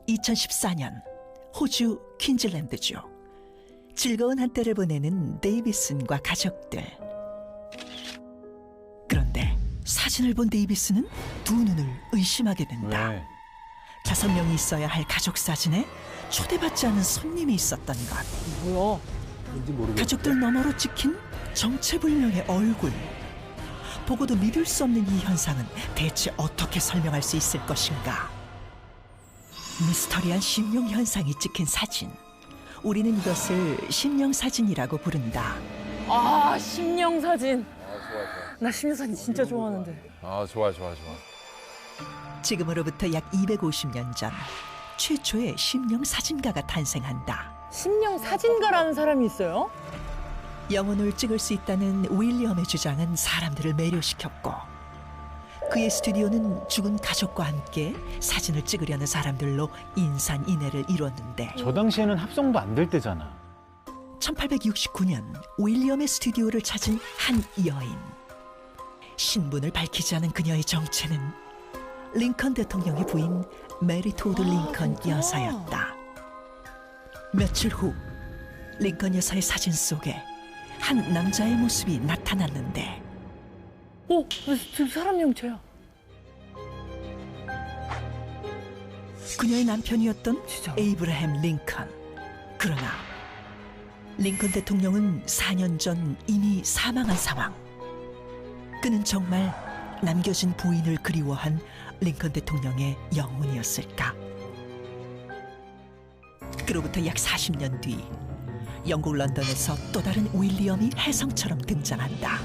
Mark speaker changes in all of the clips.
Speaker 1: 2014년 호주 퀸즐랜드주. 즐거운 한때를 보내는 데이비슨과 가족들. 그런데 사진을 본 데이비슨은 두 눈을 의심하게 된다.
Speaker 2: 왜?
Speaker 1: 5명이 있어야 할 가족 사진에 초대받지 않은 손님이 있었던 것.
Speaker 3: 뭐야?
Speaker 2: 뭔지 모르겠어.
Speaker 1: 가족들 너머로 찍힌 정체불명의 얼굴. 보고도 믿을 수 없는 이 현상은 대체 어떻게 설명할 수 있을 것인가? 미스터리한 심령 현상이 찍힌 사진. 우리는 이것을 심령사진이라고 부른다.
Speaker 3: 아, 심령사진.
Speaker 2: 아, 좋아.
Speaker 3: 나 심령사진 진짜 좋아하는데.
Speaker 2: 아, 좋아.
Speaker 1: 지금으로부터 약 250년 전 최초의 심령사진가가 탄생한다.
Speaker 3: 심령사진가라는 사람이 있어요?
Speaker 1: 영혼을 찍을 수 있다는 윌리엄의 주장은 사람들을 매료시켰고, 그의 스튜디오는 죽은 가족과 함께 사진을 찍으려는 사람들로 인산인해를 이뤘는데,
Speaker 4: 저 당시에는 합성도 안 될 때잖아.
Speaker 1: 1869년 윌리엄의 스튜디오를 찾은 한 여인. 신분을 밝히지 않은 그녀의 정체는 링컨 대통령의 부인 메리 토드 링컨
Speaker 3: 진짜?
Speaker 1: 여사였다. 며칠 후 링컨 여사의 사진 속에 한 남자의 모습이 나타났는데,
Speaker 3: 오, 지금 사람 형체야.
Speaker 1: 그녀의 남편이었던
Speaker 3: 진짜.
Speaker 1: 에이브라햄 링컨. 그러나 링컨 대통령은 4년 전 이미 사망한 상황. 그는 정말 남겨진 부인을 그리워한 링컨 대통령의 영혼이었을까? 그로부터 약 40년 뒤 영국 런던에서 또 다른 윌리엄이 혜성처럼 등장한다.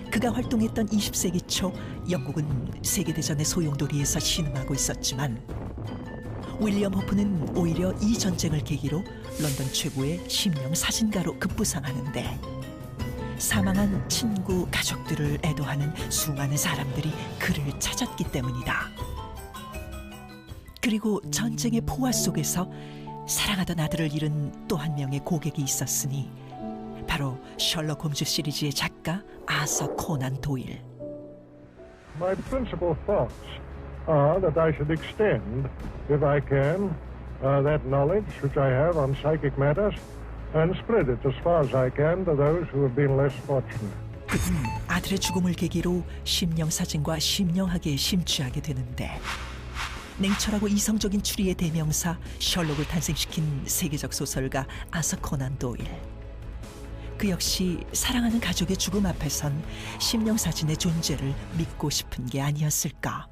Speaker 1: 그가 활동했던 20세기 초 영국은 세계대전의 소용돌이에서 신음하고 있었지만, 윌리엄 호프는 오히려 이 전쟁을 계기로 런던 최고의 심령사진가로 급부상하는데, 사망한 친구, 가족들을 애도하는 수많은 사람들이 그를 찾았기 때문이다. 그리고 전쟁의 포화 속에서 사랑하던 아들을 잃은 또 한 명의 고객이 있었으니 바로 셜록 홈즈 시리즈의 작가 아서 코난 도일.
Speaker 5: My principal thoughts are that I should extend, if I can, that knowledge which I have on psychic matters and spread it as far as I can to those who have been less fortunate.
Speaker 1: 그는 아들의 죽음을 계기로 심령사진과 심령학에 심취하게 되는데, 냉철하고 이성적인 추리의 대명사 셜록을 탄생시킨 세계적 소설가 아서 코난 도일. 그 역시 사랑하는 가족의 죽음 앞에선 심령사진의 존재를 믿고 싶은 게 아니었을까.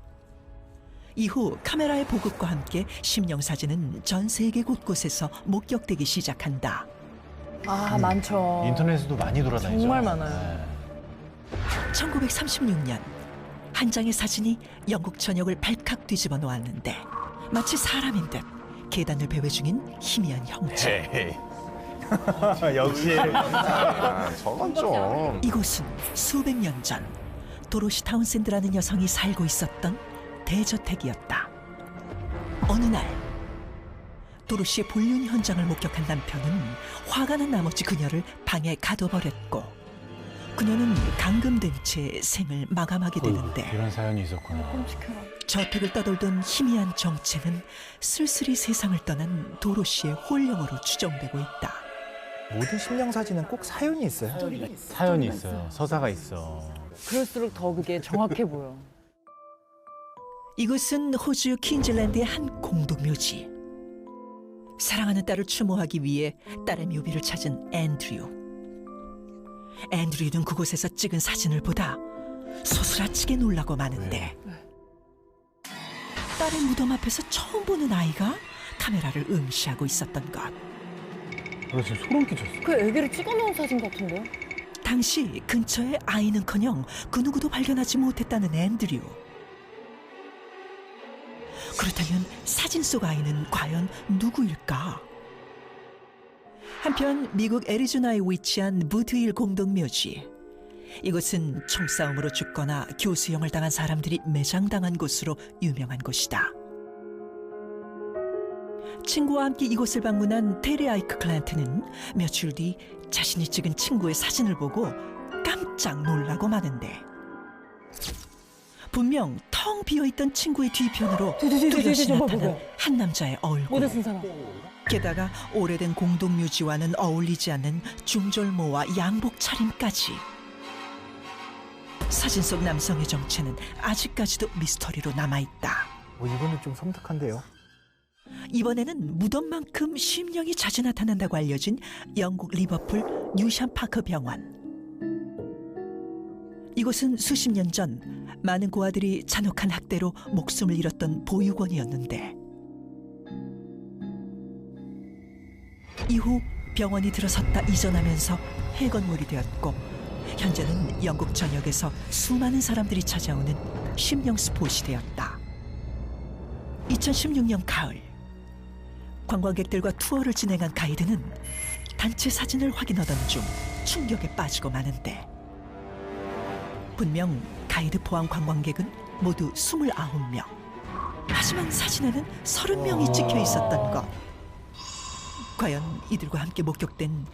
Speaker 1: 이후 카메라의 보급과 함께 심령사진은 전 세계 곳곳에서 목격되기 시작한다.
Speaker 3: 아, 많죠.
Speaker 4: 인터넷에도 많이 돌아다니죠.
Speaker 3: 정말 많아요.
Speaker 1: 1936년 한 장의 사진이 영국 전역을 발칵 뒤집어 놓았는데, 마치 사람인 듯 계단을 배회 중인 희미한 형체.
Speaker 2: 헤이.
Speaker 4: 역시.
Speaker 2: 아, 저건 좀.
Speaker 1: 이곳은 수백 년 전 도로시 타운센드라는 여성이 살고 있었던 대저택이었다. 어느 날 도로시의 불륜 현장을 목격한 남편은 화가 난 나머지 그녀를 방에 가둬버렸고, 그녀는 감금된 채 생을 마감하게 되는데,
Speaker 4: 이런 사연이 있었구나.
Speaker 3: 끔찍해라.
Speaker 1: 저택을 떠돌던 희미한 정체는 쓸쓸히 세상을 떠난 도로시의 홀령으로 추정되고 있다.
Speaker 6: 모든 심령사진은 꼭 사연이 있어요.
Speaker 4: 사연이 있어요. 서사가 있어.
Speaker 3: 그럴수록 더 그게 정확해 보여.
Speaker 1: 이곳은 호주 퀸즐랜드의 한 공동묘지. 사랑하는 딸을 추모하기 위해 딸의 묘비를 찾은 앤드류. 앤드류는 그곳에서 찍은 사진을 보다 소스라치게 놀라고 마는데, 딸의 무덤 앞에서 처음 보는 아이가 카메라를 응시하고 있었던 것.
Speaker 4: 나 지금 소름 끼쳤어.
Speaker 3: 그 애기를 찍어놓은 사진 같은데요?
Speaker 1: 당시 근처에 아이는커녕 그 누구도 발견하지 못했다는 앤드류. 그렇다면 사진 속 아이는 과연 누구일까? 한편 미국 애리조나에 위치한 부트힐 공동묘지. 이곳은 총싸움으로 죽거나 교수형을 당한 사람들이 매장당한 곳으로 유명한 곳이다. 친구와 함께 이곳을 방문한 테리 아이크 클란트는 며칠 뒤 자신이 찍은 친구의 사진을 보고 깜짝 놀라고 마는데, 분명 텅 비어있던 친구의 뒤편으로
Speaker 3: 뒤뒤뒤뒤뒤
Speaker 1: 뚜렷이
Speaker 3: 저거
Speaker 1: 나타난
Speaker 3: 뭐야?
Speaker 1: 한 남자의 얼굴.
Speaker 3: 모자 쓴 사람.
Speaker 1: 게다가 오래된 공동묘지와는 어울리지 않는 중절모와 양복 차림까지. 사진 속 남성의 정체는 아직까지도 미스터리로 남아있다.
Speaker 6: 이거는 좀 섬뜩한데요.
Speaker 1: 이번에는 무덤만큼 심령이 자주 나타난다고 알려진 영국 리버풀 뉴샴 파크 병원. 이곳은 수십 년 전 많은 고아들이 잔혹한 학대로 목숨을 잃었던 보육원이었는데 이후 병원이 들어섰다 이전하면서 폐건물이 되었고 현재는 영국 전역에서 수많은 사람들이 찾아오는 심령 스폿이 되었다. 2016년 가을 관광객들과 투어를 진행한 가이드는 단체 사진을 확인하던 중 충격에 빠지고 마는데 분명 가이드 포함 관광객은 모두 29명. 하지만 사진에는 30명이 찍혀 있었던 것. 과연 이들과 함께 목격된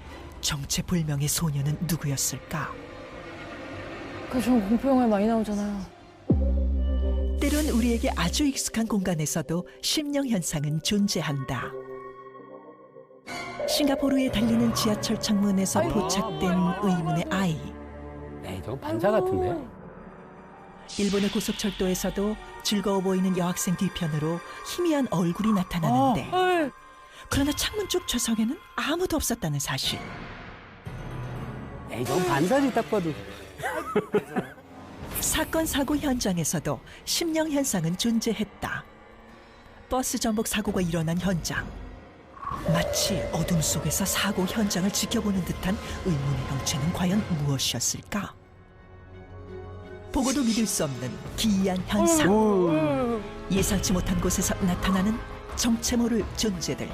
Speaker 1: 정체불명의 소녀는 누구였을까?
Speaker 3: 저 공포영화에 많이 나오잖아요.
Speaker 1: 때론 우리에게 아주 익숙한 공간에서도 심령 현상은 존재한다. 싱가포르에 달리는 지하철 창문에서 포착된 의문의 아이.
Speaker 7: 에이, 저거 반사 같은데?
Speaker 1: 일본의 고속철도에서도 즐거워 보이는 여학생 뒤편으로 희미한 얼굴이 나타나는데 그러나 창문 쪽 좌석에는 아무도 없었다는 사실.
Speaker 7: 에이, 저건 반사지, 딱 봐도.
Speaker 1: 사건 사고 현장에서도 심령 현상은 존재했다. 버스 전복 사고가 일어난 현장. 마치 어둠 속에서 사고 현장을 지켜보는 듯한 의문의 형체는 과연 무엇이었을까? 보고도 믿을 수 없는 기이한 현상. 예상치 못한 곳에서 나타나는 정체 모를 존재들.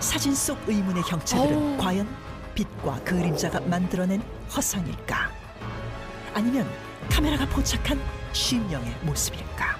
Speaker 1: 사진 속 의문의 형체들은 과연 빛과 그림자가 만들어낸 허상일까? 아니면 카메라가 포착한 심령의 모습일까?